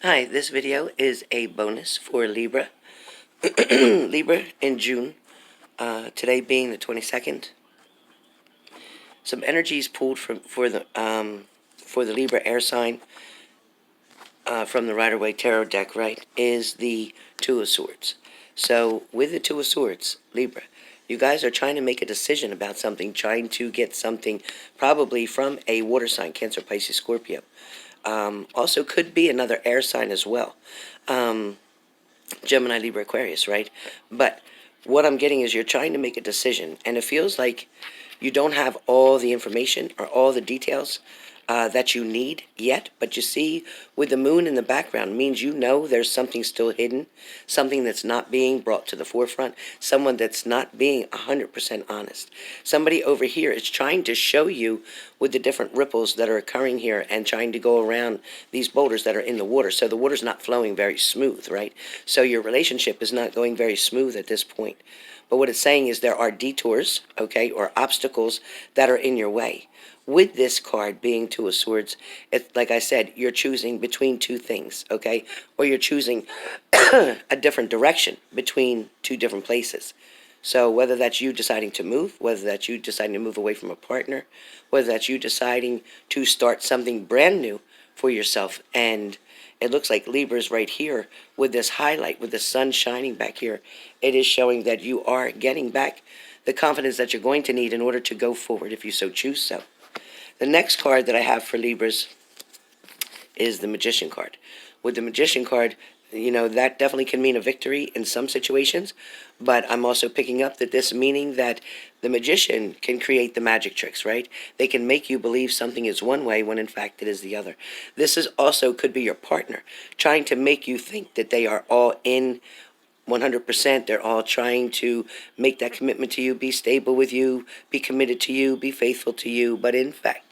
Hi, this video is a bonus for Libra. Libra in June, today being the 22nd. Some energies pulled for the Libra air sign from the Rider-Waite Tarot deck, right, is the Two of Swords. So with the Two of Swords, Libra, you guys are trying to make a decision about something, trying to get something probably from a water sign, Cancer, Pisces, Scorpio. Also could be another air sign as well. Gemini, Libra, Aquarius, right? But what I'm getting is you're trying to make a decision, and it feels like you don't have all the information or all the details that you need yet. But you see, with the moon in the background, means you know there's something still hidden, something that's not being brought to the forefront, someone that's not being 100% honest. Somebody over here is trying to show you with the different ripples that are occurring here and trying to go around these boulders that are in the water. So the water's not flowing very smooth, right? So your relationship is not going very smooth at this point. But what it's saying is there are detours, okay, or obstacles that are in your way. With this card being Two of Swords, it's like I said, you're choosing between two things, okay? Or you're choosing a different direction between two different places. So whether that's you deciding to move, whether that's you deciding to move away from a partner, whether that's you deciding to start something brand new for yourself. And it looks like Libra's right here with this highlight, with the sun shining back here. It is showing that you are getting back the confidence that you're going to need in order to go forward if you so choose so. The next card that I have for Libras is the Magician card. With the Magician card, you know, that definitely can mean a victory in some situations, but I'm also picking up that this meaning that the magician can create the magic tricks, right? They can make you believe something is one way when in fact it is the other. This is also could be your partner trying to make you think that they are all in 100%. They're all trying to make that commitment to you, be stable with you, be committed to you, be faithful to you, but in fact,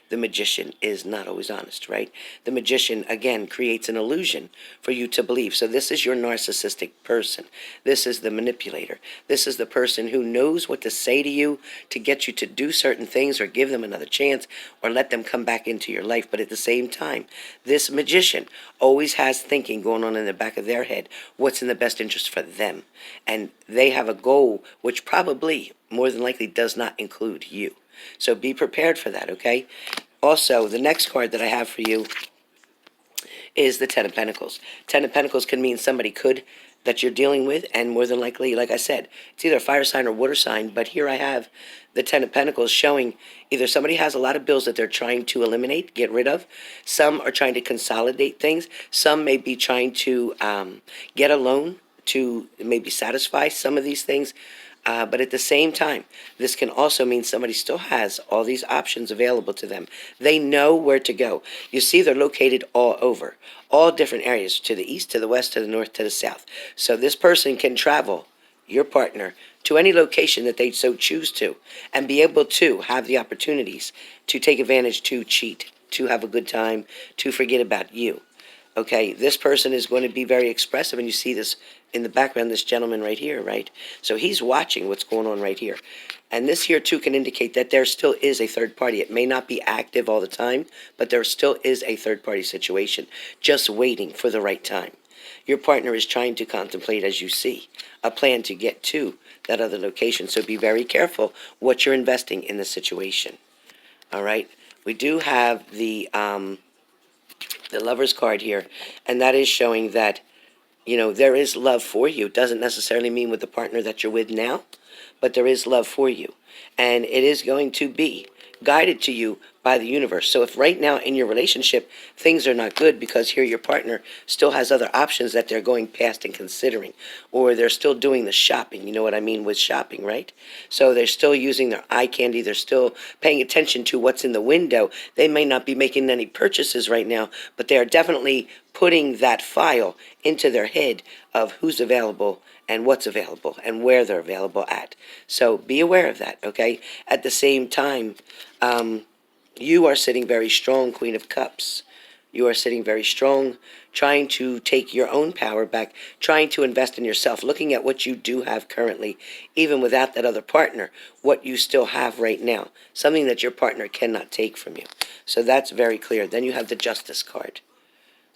the magician is not always honest, right? The magician, again, creates an illusion for you to believe. So this is your narcissistic person. This is the manipulator. This is the person who knows what to say to you to get you to do certain things or give them another chance or let them come back into your life. But at the same time, this magician always has thinking going on in the back of their head, what's in the best interest for them. And they have a goal which probably, more than likely, does not include you. So be prepared for that, okay? Also, the next card that I have for you is the Ten of Pentacles. Ten of Pentacles can mean somebody that you're dealing with, and more than likely, like I said, it's either a fire sign or water sign, but here I have the Ten of Pentacles showing either somebody has a lot of bills that they're trying to eliminate, get rid of. Some are trying to consolidate things. Some may be trying to get a loan to maybe satisfy some of these things. But at the same time, this can also mean somebody still has all these options available to them. They know where to go. You see, they're located all over, all different areas, to the east, to the west, to the north, to the south. So this person can travel, your partner, to any location that they so choose to, and be able to have the opportunities to take advantage, to cheat, to have a good time, to forget about you. Okay, this person is going to be very expressive, and you see this in the background, this gentleman right here, right? So he's watching what's going on right here. And this here, too, can indicate that there still is a third party. It may not be active all the time, but there still is a third-party situation, just waiting for the right time. Your partner is trying to contemplate, as you see, a plan to get to that other location. So be very careful what you're investing in the situation. All right? We do have the Lover's card here, and that is showing that, you know, there is love for you. It doesn't necessarily mean with the partner that you're with now, but there is love for you, and it is going to be guided to you by the universe. So if right now in your relationship things are not good because here your partner still has other options that they're going past and considering, or they're still doing the shopping, you know what I mean with shopping, right? So they're still using their eye candy, they're still paying attention to what's in the window. They may not be making any purchases right now, but they are definitely putting that file into their head of who's available and what's available and where they're available at. So be aware of that, okay? At the same time, you are sitting very strong, Queen of Cups. You are sitting very strong, trying to take your own power back, trying to invest in yourself, looking at what you do have currently, even without that other partner, what you still have right now, something that your partner cannot take from you. So that's very clear. Then you have the Justice card.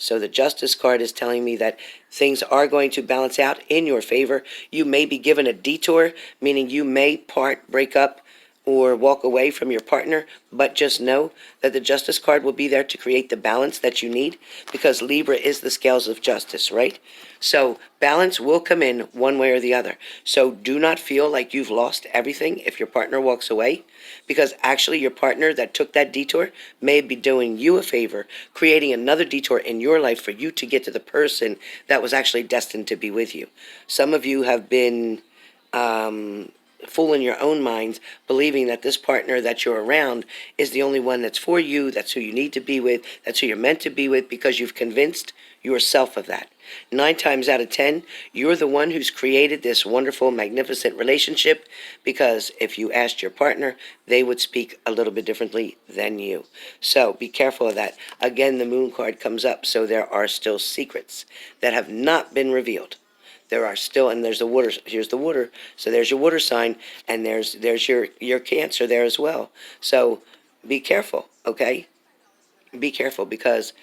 So the Justice card is telling me that things are going to balance out in your favor. You may be given a detour, meaning you may break up, or walk away from your partner, but just know that the Justice card will be there to create the balance that you need, because Libra is the scales of justice, right? So balance will come in one way or the other. So do not feel like you've lost everything if your partner walks away, because actually your partner that took that detour may be doing you a favor, creating another detour in your life for you to get to the person that was actually destined to be with you. Some of you have been fooling your own minds, believing that this partner that you're around is the only one that's for you, that's who you need to be with, that's who you're meant to be with, because you've convinced yourself of that. 9 times out of 10, you're the one who's created this wonderful, magnificent relationship, because if you asked your partner, they would speak a little bit differently than you. So be careful of that. Again, the Moon card comes up, so there are still secrets that have not been revealed. There are still, and there's the water. Here's the water. So there's your water sign, and there's your Cancer there as well. So be careful, okay? Be careful, because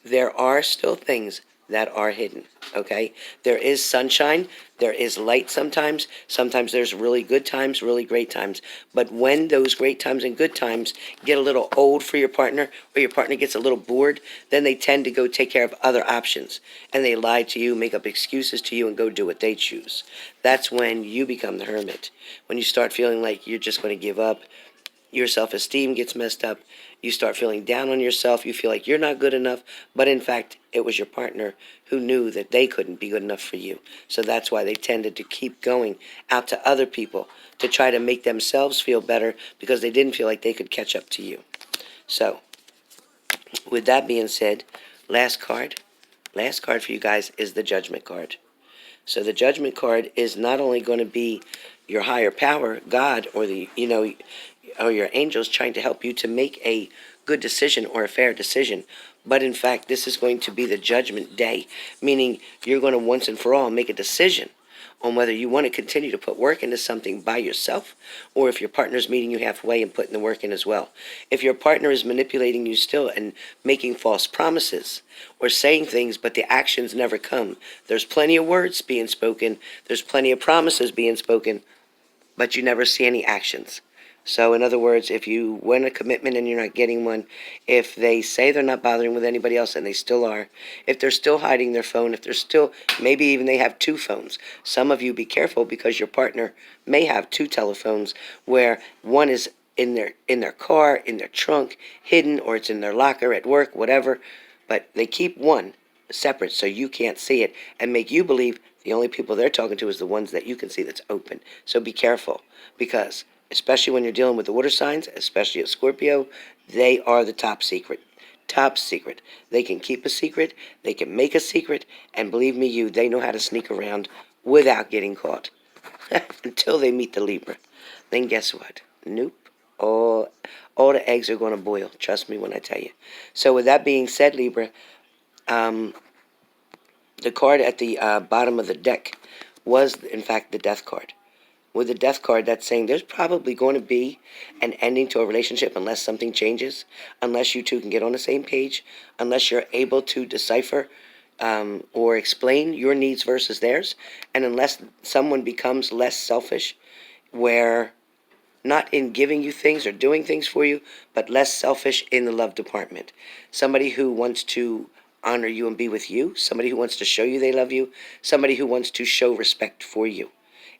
there are still things that are hidden, okay? There is sunshine, there is light sometimes. Sometimes there's really good times, really great times. But when those great times and good times get a little old for your partner, or your partner gets a little bored, then they tend to go take care of other options. And they lie to you, make up excuses to you, and go do what they choose. That's when you become the hermit. When you start feeling like you're just going to give up, your self-esteem gets messed up, you start feeling down on yourself, you feel like you're not good enough, but in fact, it was your partner who knew that they couldn't be good enough for you. So that's why they tended to keep going out to other people to try to make themselves feel better, because they didn't feel like they could catch up to you. So, with that being said, last card for you guys is the Judgment card. So the Judgment card is not only going to be your higher power, God, or or your angels trying to help you to make a good decision or a fair decision, but in fact, this is going to be the Judgment Day, meaning you're going to once and for all make a decision on whether you want to continue to put work into something by yourself, or if your partner's meeting you halfway and putting the work in as well. If your partner is manipulating you still and making false promises or saying things but the actions never come, there's plenty of words being spoken, there's plenty of promises being spoken, but you never see any actions. So in other words, if you want a commitment and you're not getting one, if they say they're not bothering with anybody else and they still are, if they're still hiding their phone, if they're still, maybe even they have 2 phones. Some of you be careful, because your partner may have 2 telephones, where one is in their car, in their trunk, hidden, or it's in their locker at work, whatever, but they keep one separate so you can't see it, and make you believe the only people they're talking to is the ones that you can see that's open. So be careful, because especially when you're dealing with the water signs, especially a Scorpio, they are the top secret. Top secret. They can keep a secret, they can make a secret, and believe me, they know how to sneak around without getting caught. Until they meet the Libra. Then guess what? Nope. All the eggs are going to boil. Trust me when I tell you. So with that being said, Libra, the card at the bottom of the deck was, in fact, the Death card. With the Death card, that's saying there's probably going to be an ending to a relationship unless something changes, unless you two can get on the same page, unless you're able to decipher or explain your needs versus theirs, and unless someone becomes less selfish, where not in giving you things or doing things for you, but less selfish in the love department. Somebody who wants to honor you and be with you, somebody who wants to show you they love you, somebody who wants to show respect for you.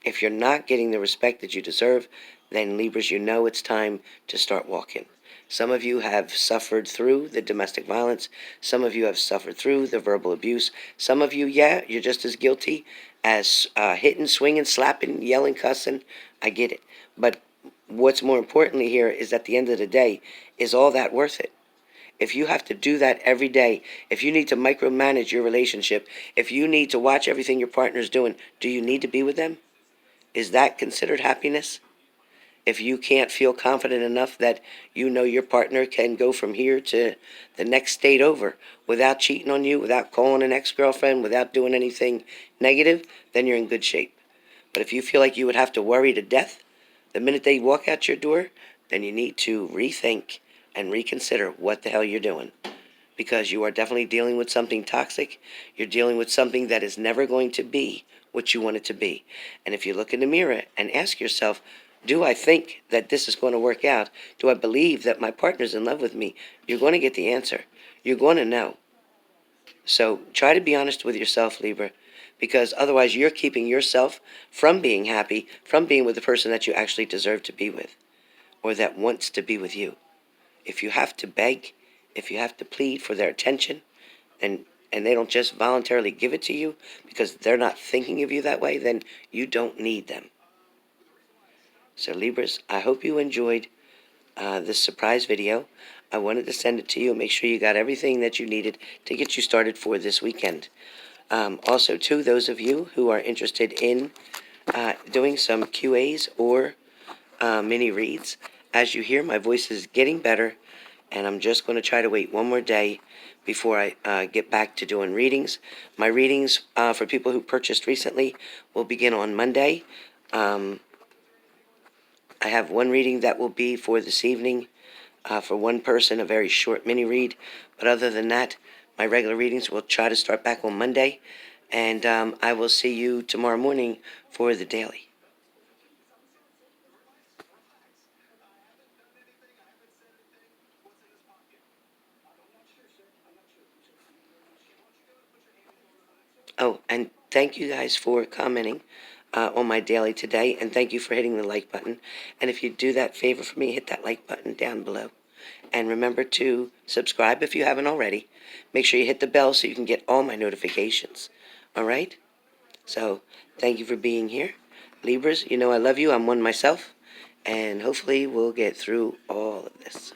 If you're not getting the respect that you deserve, then Libras, you know it's time to start walking. Some of you have suffered through the domestic violence. Some of you have suffered through the verbal abuse. Some of you, you're just as guilty as hitting, swinging, slapping, yelling, cussing. I get it. But what's more importantly here is, at the end of the day, is all that worth it? If you have to do that every day, if you need to micromanage your relationship, if you need to watch everything your partner's doing, do you need to be with them? Is that considered happiness? If you can't feel confident enough that you know your partner can go from here to the next state over without cheating on you, without calling an ex-girlfriend, without doing anything negative, then you're in good shape. But if you feel like you would have to worry to death the minute they walk out your door, then you need to rethink and reconsider what the hell you're doing. because you are definitely dealing with something toxic. You're dealing with something that is never going to be what you want it to be. And if you look in the mirror and ask yourself, do I think that this is going to work out? Do I believe that my partner's in love with me? You're going to get the answer. You're going to know. So try to be honest with yourself, Libra, because otherwise you're keeping yourself from being happy, from being with the person that you actually deserve to be with, or that wants to be with you. If you have to beg, if you have to plead for their attention, and they don't just voluntarily give it to you because they're not thinking of you that way, then you don't need them. So Libras, I hope you enjoyed this surprise video. I wanted to send it to you and make sure you got everything that you needed to get you started for this weekend. Also, to those of you who are interested in doing some QAs or mini reads, as you hear, my voice is getting better, and I'm just going to try to wait one more day before I get back to doing readings. My readings for people who purchased recently will begin on Monday. I have one reading that will be for this evening for one person, a very short mini read. But other than that, my regular readings will try to start back on Monday. And I will see you tomorrow morning for the daily. Oh, and thank you guys for commenting on my daily today. And thank you for hitting the like button. And if you do that favor for me, hit that like button down below. And remember to subscribe if you haven't already. Make sure you hit the bell so you can get all my notifications. All right? So, thank you for being here. Libras, you know I love you. I'm one myself. And hopefully we'll get through all of this.